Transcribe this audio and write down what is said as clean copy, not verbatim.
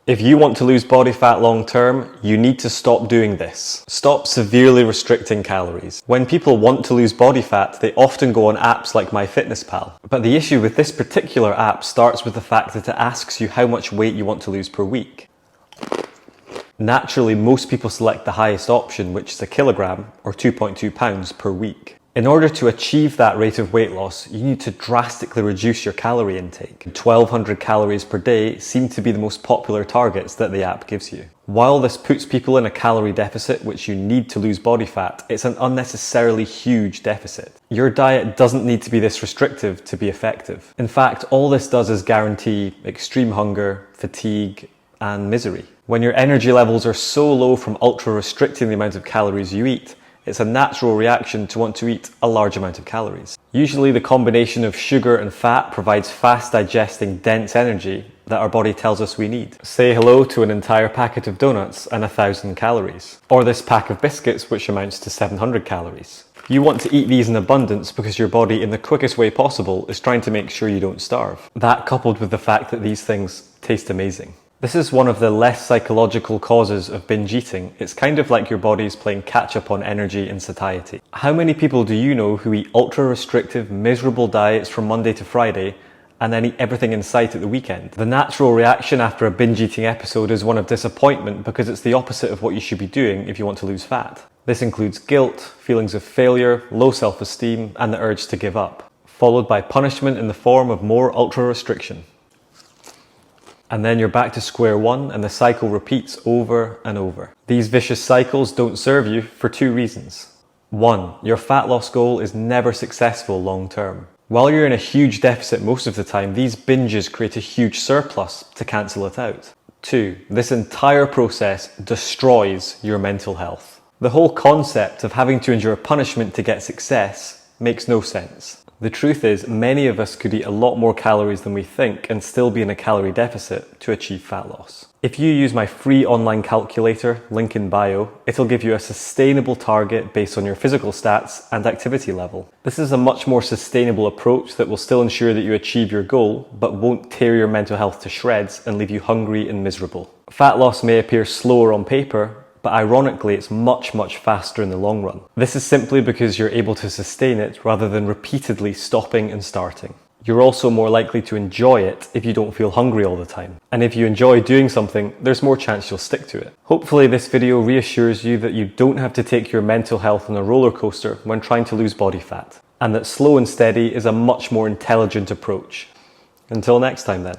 If you want to lose body fat long term, you need to stop doing this. Stop severely restricting calories. When people want to lose body fat, they often go on apps like MyFitnessPal. But the issue with this particular app starts with the fact that it asks you how much weight you want to lose per week. Naturally, most people select the highest option, which is a kilogram or 2.2 pounds per week. In order to achieve that rate of weight loss, you need to drastically reduce your calorie intake. 1200 calories per day seem to be the most popular targets that the app gives you. While this puts people in a calorie deficit, which you need to lose body fat, it's an unnecessarily huge deficit. Your diet doesn't need to be this restrictive to be effective. In fact, all this does is guarantee extreme hunger, fatigue, and misery. When your energy levels are so low from ultra restricting the amount of calories you eat, it's a natural reaction to want to eat a large amount of calories. Usually the combination of sugar and fat provides fast digesting, dense energy that our body tells us we need. Say hello to an entire packet of donuts and 1,000 calories. Or this pack of biscuits, which amounts to 700 calories. You want to eat these in abundance because your body, in the quickest way possible, is trying to make sure you don't starve. That, coupled with the fact that these things taste amazing. This is one of the less psychological causes of binge eating. It's kind of like your body's playing catch up on energy and satiety. How many people do you know who eat ultra restrictive, miserable diets from Monday to Friday and then eat everything in sight at the weekend? The natural reaction after a binge eating episode is one of disappointment because it's the opposite of what you should be doing if you want to lose fat. This includes guilt, feelings of failure, low self-esteem, and the urge to give up, followed by punishment in the form of more ultra restriction. And then you're back to square one and the cycle repeats over and over. These vicious cycles don't serve you for two reasons. One, your fat loss goal is never successful long term. While you're in a huge deficit most of the time, these binges create a huge surplus to cancel it out. Two, this entire process destroys your mental health. The whole concept of having to endure punishment to get success makes no sense. The truth is, many of us could eat a lot more calories than we think and still be in a calorie deficit to achieve fat loss. If you use my free online calculator, link in bio, it'll give you a sustainable target based on your physical stats and activity level. This is a much more sustainable approach that will still ensure that you achieve your goal, but won't tear your mental health to shreds and leave you hungry and miserable. Fat loss may appear slower on paper, but ironically it's much faster in the long run. This is simply because you're able to sustain it rather than repeatedly stopping and starting. You're also more likely to enjoy it if you don't feel hungry all the time. And if you enjoy doing something, there's more chance you'll stick to it. Hopefully this video reassures you that you don't have to take your mental health on a roller coaster when trying to lose body fat, and that slow and steady is a much more intelligent approach. Until next time then.